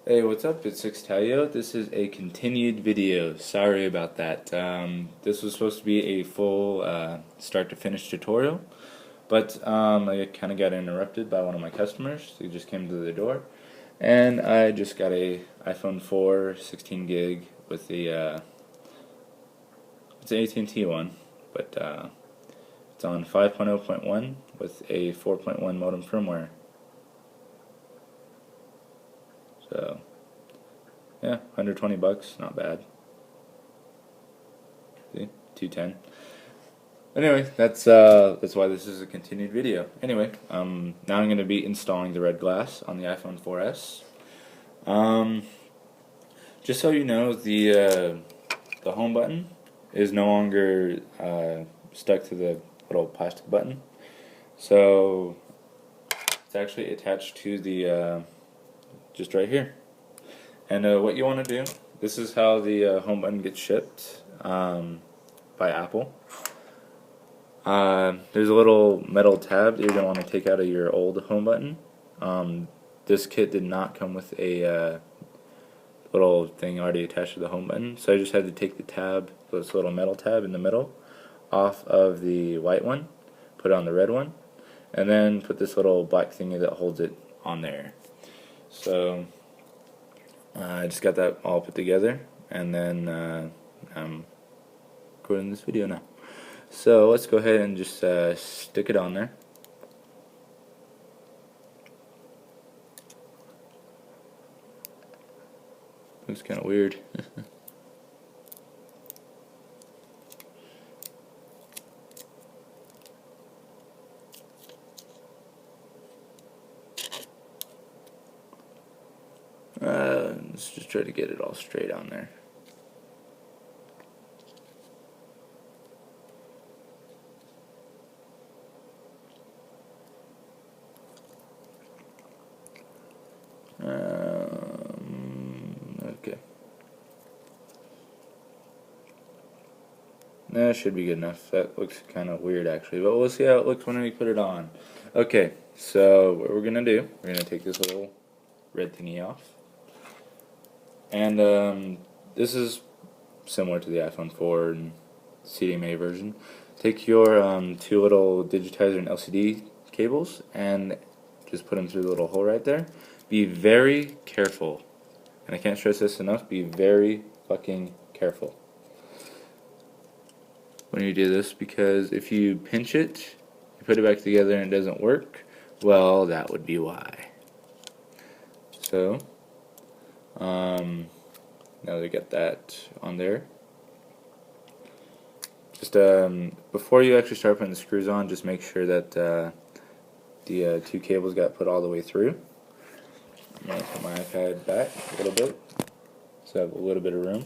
Hey, what's up? It's Sixtalio. This is a continued video. Sorry about that. This was supposed to be a full start to finish tutorial, but I kind of got interrupted by one of my customers. They just came to the door, and I just got a iPhone 4 16 gig with the it's an AT&T one, but it's on 5.0.1 with a 4.1 modem firmware. So yeah, $120, not bad. See, 210. Anyway, that's why this is a continued video. Anyway, now I'm going to be installing the red glass on the iPhone 4S. Just so you know, the home button is no longer stuck to the little plastic button. So it's actually attached to the just right here. And what you want to do, this is how the home button gets shipped by Apple. There's a little metal tab that you're going to want to take out of your old home button. This kit did not come with a little thing already attached to the home button, so I just had to take the tab, this little metal tab in the middle, off of the white one, put it on the red one, and then put this little black thingy that holds it on there. So I just got that all put together, and then I'm recording this video now. So let's go ahead and just stick it on there. Looks kind of weird. Let's just try to get it all straight on there. Okay. That should be good enough. That looks kind of weird actually, but we'll see how it looks when we put it on. Okay, so what we're going to do, we're going to take this little red thingy off. And this is similar to the iPhone 4 and CDMA version. Take your two little digitizer and LCD cables and just put them through the little hole right there. Be very careful, and I can't stress this enough, be very fucking careful when you do this, because if you pinch it, you put it back together and it doesn't work, well, that would be why. So now we get that on there. Just before you actually start putting the screws on, just make sure that the two cables got put all the way through. I'm going to put my iPad back a little bit, so I have a little bit of room.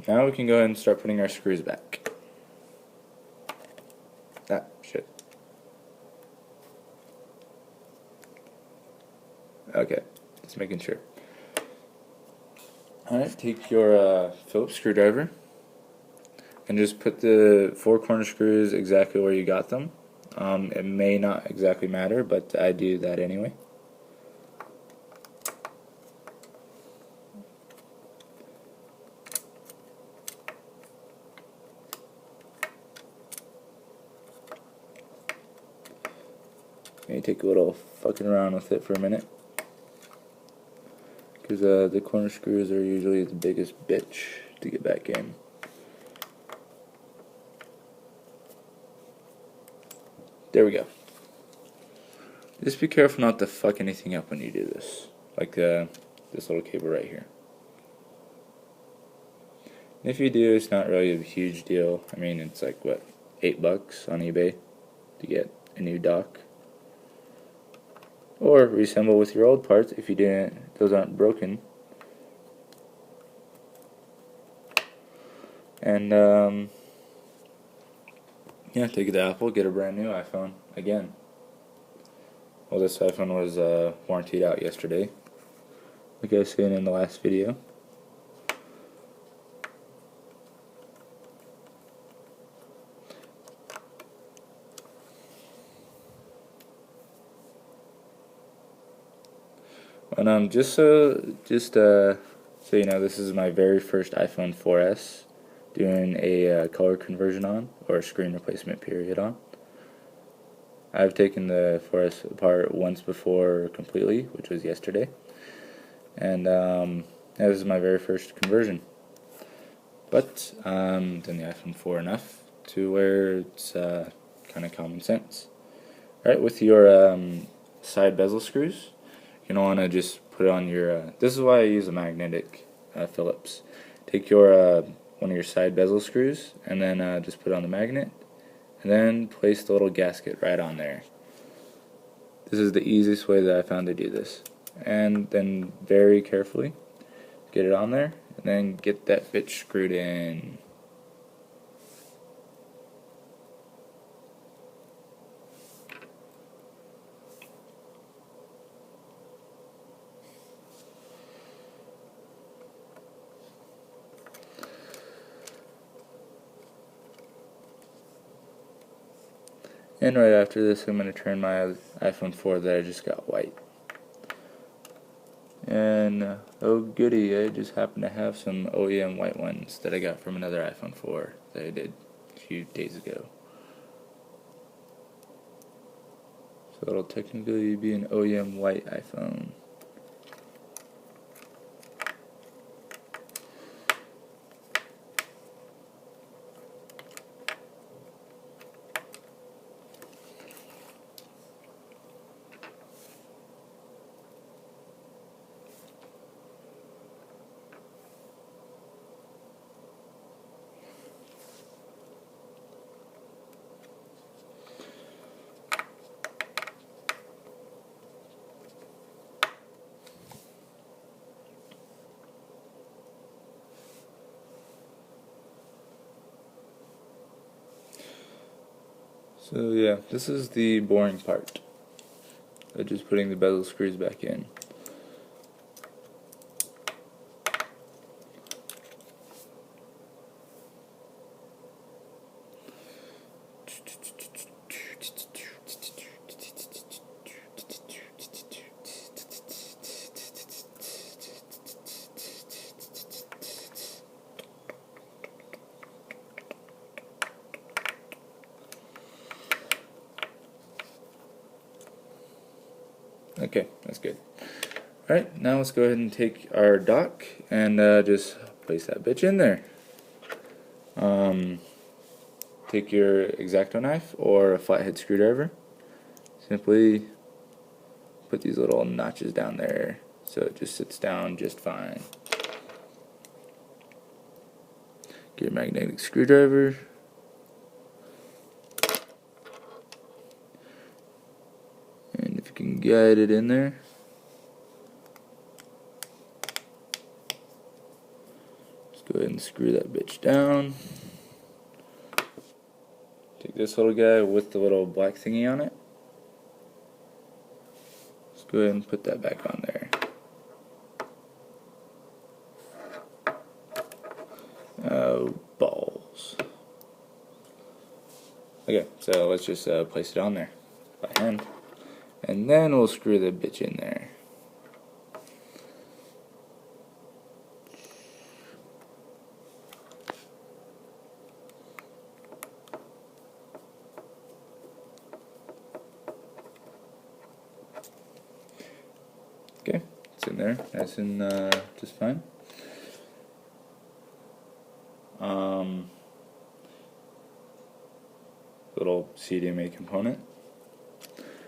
Now we can go ahead and start putting our screws back. Ah, shit. Okay, just making sure. Alright, take your Phillips screwdriver and just put the four corner screws exactly where you got them. It may not exactly matter, but I do that anyway. Maybe take a little fucking around with it for a minute, because the corner screws are usually the biggest bitch to get back in. There we go. Just be careful not to fuck anything up when you do this, like this little cable right here. And if you do, it's not really a huge deal. I mean, it's like what, $8 on eBay to get a new dock. Or reassemble with your old parts if you didn't, those aren't broken. And yeah, take it to Apple, get a brand new iPhone again. Well, this iPhone was warrantied out yesterday, like I was saying in the last video. And so you know, this is my very first iPhone 4S doing a color conversion on, or screen replacement period on. I've taken the 4S apart once before completely, which was yesterday, and yeah, this is my very first conversion. But done the iPhone 4 enough to where it's kind of common sense. Alright, with your side bezel screws, you're going to want to just put it on your, this is why I use a magnetic Phillips. Take your one of your side bezel screws and then just put it on the magnet, and then place the little gasket right on there. This is the easiest way that I found to do this. And then very carefully get it on there, and then get that bitch screwed in. And right after this, I'm going to turn my iPhone 4 that I just got white. And oh goody, I just happen to have some OEM white ones that I got from another iPhone 4 that I did a few days ago. So it'll technically be an OEM white iPhone. So yeah, this is the boring part of just putting the bezel screws back in. Okay, that's good. Alright, now let's go ahead and take our dock and just place that bitch in there. Take your X-Acto knife or a flathead screwdriver. Simply put these little notches down there so it just sits down just fine. Get your magnetic screwdriver. And if you can guide it in there. Just go ahead and screw that bitch down. Take this little guy with the little black thingy on it. Let's go ahead and put that back on there. Oh, balls. Okay, so let's just place it on there by hand. And then we'll screw the bitch in there. Okay, it's in there, nice and just fine. Little CDMA component.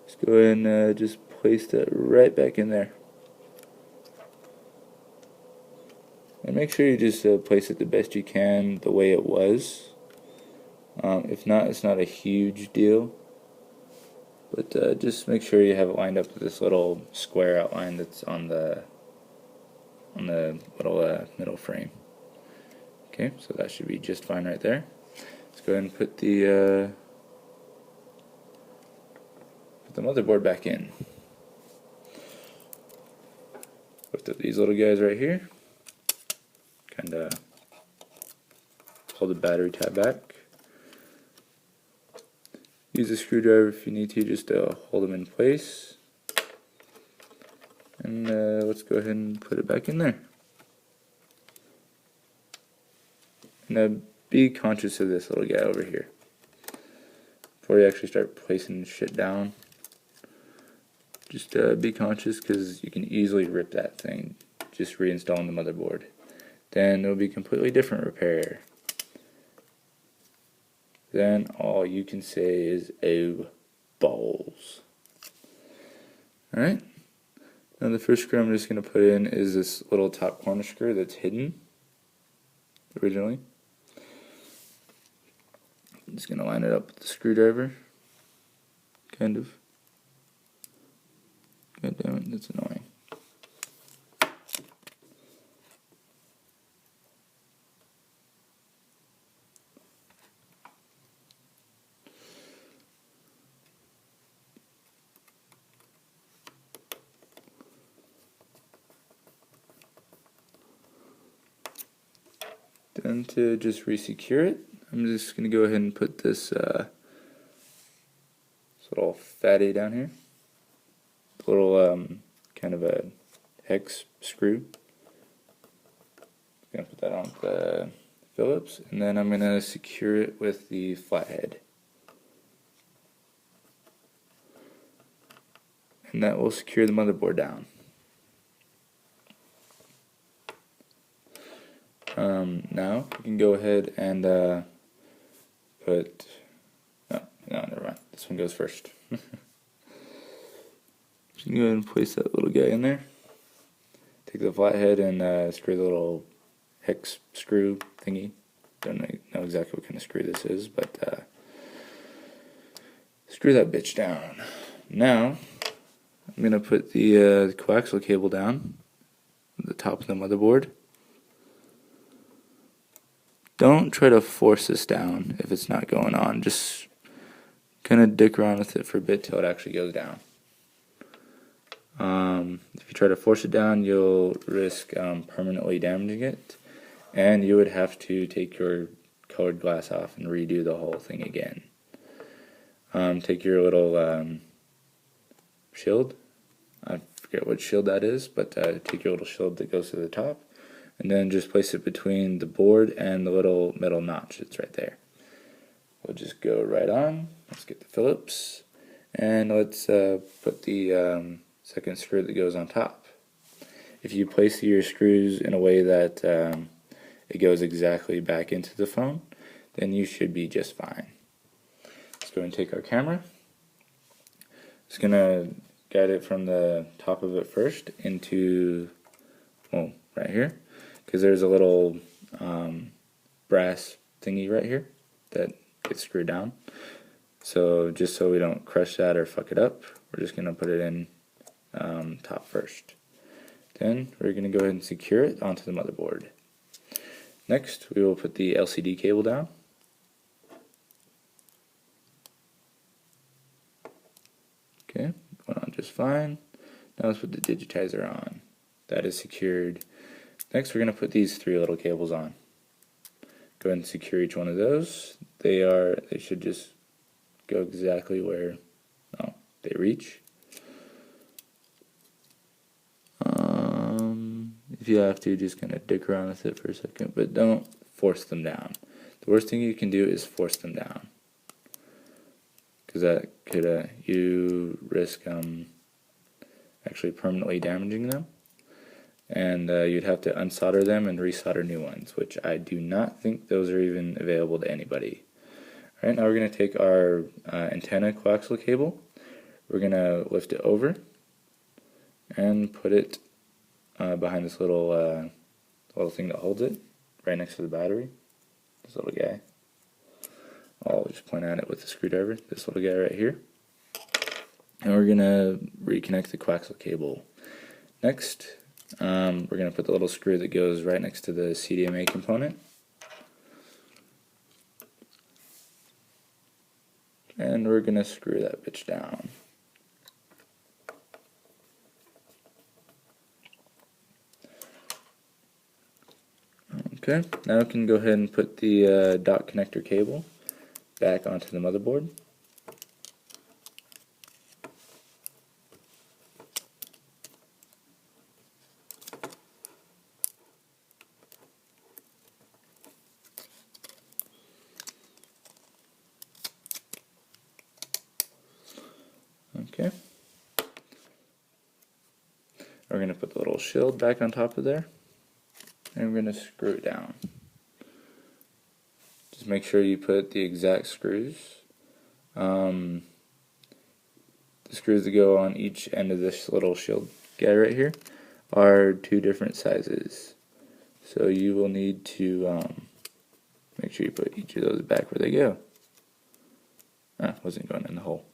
Let's go ahead and just place that right back in there. And make sure you just place it the best you can the way it was. If not, it's not a huge deal. But just make sure you have it lined up with this little square outline that's on the little middle frame. Okay, so that should be just fine right there. Let's go ahead and put the motherboard back in. Lift up these little guys right here. Kind of hold the battery tab back. Use a screwdriver if you need to, just to hold them in place. And let's go ahead and put it back in there. Now be conscious of this little guy over here. Before you actually start placing shit down, just be conscious, because you can easily rip that thing just reinstalling the motherboard. Then it'll be completely different repair. Then all you can say is, oh, balls. Alright, now the first screw I'm just going to put in is this little top corner screw that's hidden originally. I'm just going to line it up with the screwdriver, kind of. God damn it, that's annoying. Then to just re-secure it, I'm just going to go ahead and put this little fatty down here. Little kind of a hex screw. I'm going to put that on the Phillips, and then I'm going to secure it with the flathead. And that will secure the motherboard down. Now you can go ahead and put, no, never mind, this one goes first. Just go ahead and place that little guy in there. Take the flathead and screw the little hex screw thingy. Don't know exactly what kind of screw this is, but screw that bitch down. Now I'm going to put the coaxial cable down at the top of the motherboard. Don't try to force this down if it's not going on. Just kind of dick around with it for a bit till it actually goes down. If you try to force it down, you'll risk permanently damaging it, and you would have to take your colored glass off and redo the whole thing again. Take your little shield. I forget what shield that is, but take your little shield that goes to the top, and then just place it between the board and the little metal notch that's right there. We'll just go right on. Let's get the Phillips, and let's put the second screw that goes on top. If you place your screws in a way that it goes exactly back into the phone, then you should be just fine. Let's go and take our camera. Just going to guide it from the top of it first into, well, right here, because there's a little brass thingy right here that gets screwed down. So just so we don't crush that or fuck it up, we're just going to put it in top first. Then we're going to go ahead and secure it onto the motherboard. Next, we will put the LCD cable down. Okay, went on just fine. Now let's put the digitizer on. That is secured. Next, we're going to put these three little cables on. Go ahead and secure each one of those. They should just go exactly where they reach. If you have to, just kind of dick around with it for a second, but don't force them down. The worst thing you can do is force them down, because that could you risk actually permanently damaging them, and you'd have to unsolder them and resolder new ones, which I do not think those are even available to anybody. Alright, now we're going to take our antenna coaxial cable, we're going to lift it over and put it behind this little thing that holds it, right next to the battery. This little guy. I'll just point at it with the screwdriver. This little guy right here. And we're gonna reconnect the coaxial cable. Next, we're gonna put the little screw that goes right next to the CDMA component. And we're gonna screw that bitch down. Okay, now we can go ahead and put the dot connector cable back onto the motherboard. we're going to put the little shield back on top of there, and we're going to screw it down. Just make sure you put the exact screws. The screws that go on each end of this little shield guy right here are 2 different sizes. So you will need to make sure you put each of those back where they go. Wasn't going in the hole.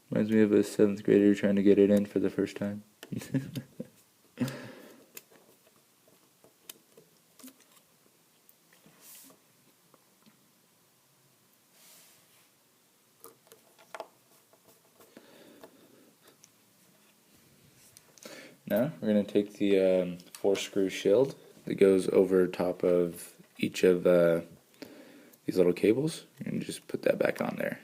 Reminds me of a 7th grader trying to get it in for the first time. Now we're going to take the 4-screw shield that goes over top of each of these little cables and just put that back on there.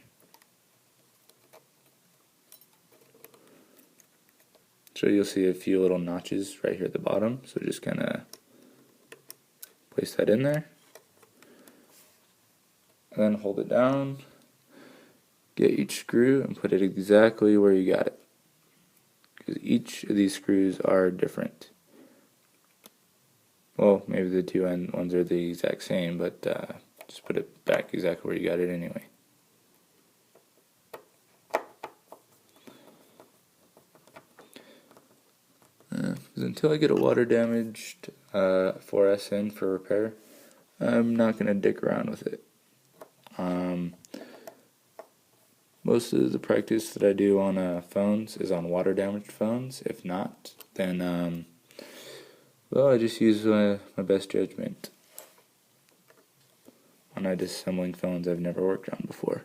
So you'll see a few little notches right here at the bottom, so just kind of place that in there and then hold it down, get each screw and put it exactly where you got it, because each of these screws are different. Well, maybe the 2 end ones are the exact same, but just put it back exactly where you got it anyway. Because until I get a water damaged 4S in for repair, I'm not going to dick around with it. Most of the practice that I do on phones is on water damaged phones. If not, then well, I just use my best judgment on disassembling phones I've never worked on before.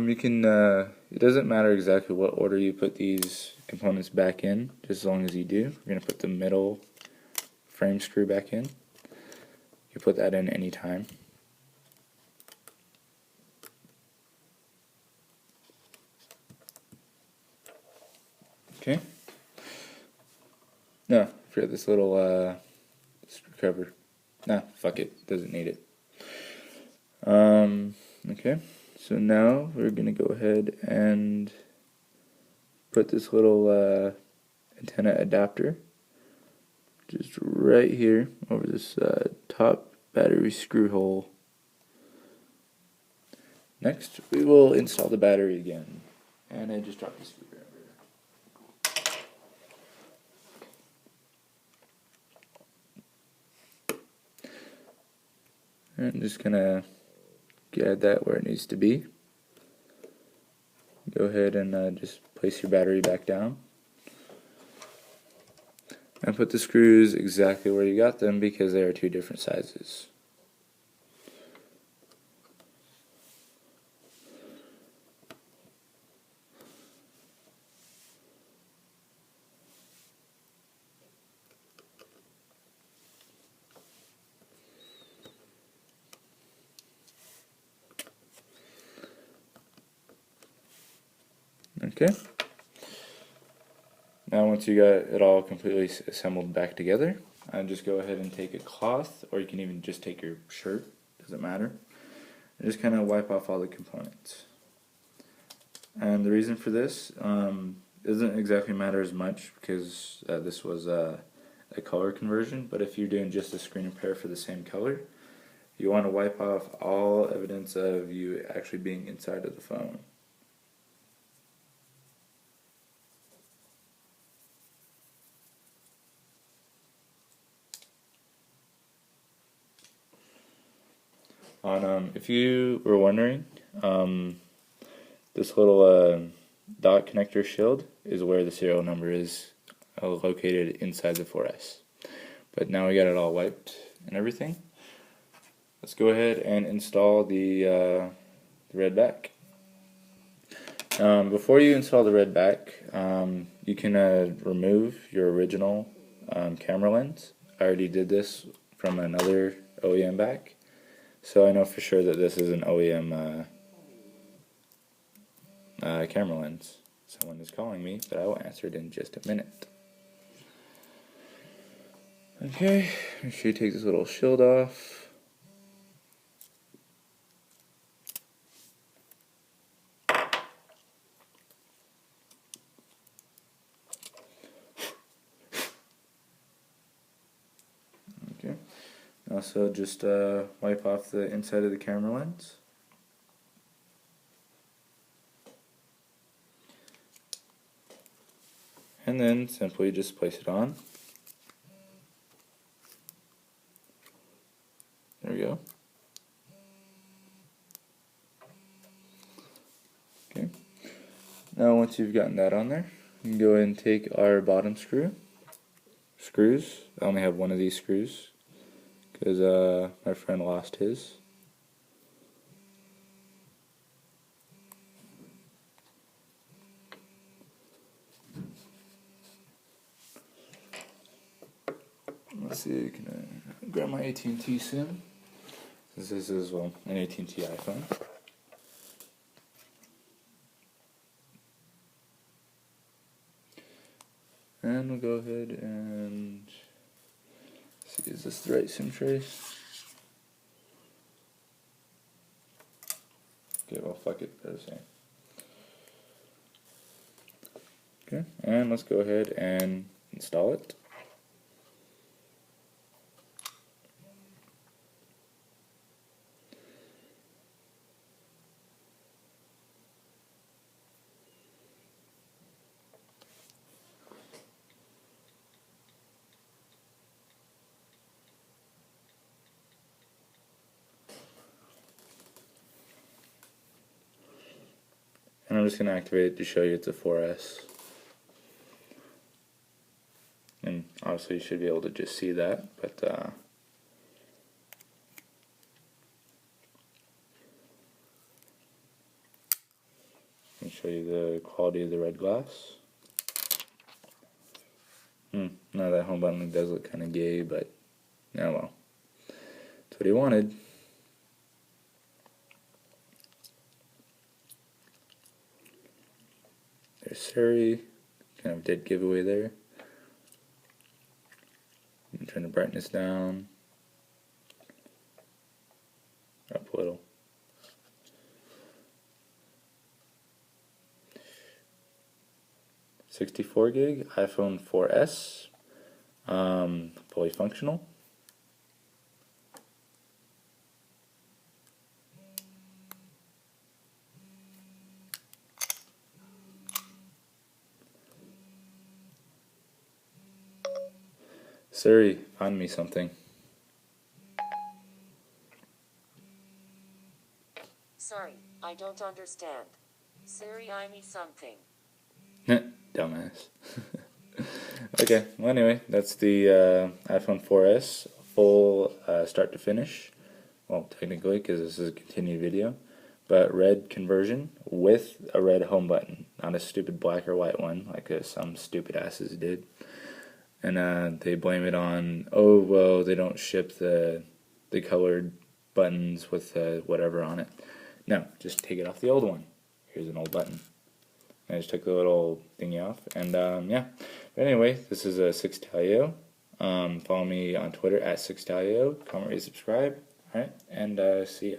You can, it doesn't matter exactly what order you put these components back in, just as long as you do. We're going to put the middle frame screw back in. You put that in any time. Okay. No, I forgot this little screw cover. Nah, fuck it, doesn't need it. Okay, so now we're going to go ahead and put this little antenna adapter just right here over this top battery screw hole. Next, we will install the battery again. And I just dropped the screwdriver. And just gonna get that where it needs to be. Go ahead and just place your battery back down. And put the screws exactly where you got them because they are 2 different sizes. Okay. Now once you got it all completely assembled back together, just go ahead and take a cloth, or you can even just take your shirt, doesn't matter, and just kind of wipe off all the components. And the reason for this doesn't exactly matter as much because this was a color conversion, but if you're doing just a screen repair for the same color, you want to wipe off all evidence of you actually being inside of the phone. If you were wondering, this little dot connector shield is where the serial number is located inside the 4S. But now we got it all wiped and everything. Let's go ahead and install the red back. Before you install the red back, you can remove your original camera lens. I already did this from another OEM back, so I know for sure that this is an OEM camera lens. Someone is calling me, but I will answer it in just a minute. Okay, make sure you take this little shield off. Okay, also just wipe off the inside of the camera lens. And then simply just place it on. There we go. Okay. Now once you've gotten that on there, you can go ahead and take our bottom screws. I only have one of these screws because my friend lost his. Let's see, can I grab my AT&T SIM? This is, well, an AT&T iPhone. And we'll go ahead and see, is this the right SIM trace? Okay, well, fuck it, they're the same. Okay, and let's go ahead and install it. And I'm just going to activate it to show you it's a 4S. And obviously you should be able to just see that, but let me show you the quality of the red glass. Now that home button does look kind of gay, but yeah, well, that's what he wanted. There's Siri, kind of dead giveaway there. Turn the brightness down, up a little. $64 gig, iPhone 4S, fully functional. Siri, find me something. Sorry, I don't understand. Siri, find me something. Dumbass. Okay, well anyway, that's the iPhone 4S full start to finish. Well, technically, because this is a continued video. But red conversion with a red home button. Not a stupid black or white one like some stupid asses did. And they blame it on, oh, well, they don't ship the colored buttons with whatever on it. No, just take it off the old one. Here's an old button. I just took the little thingy off, and yeah. But anyway, this is 6Talio. Follow me on Twitter at 6Talio. Comment, rate, subscribe. Alright, and see ya.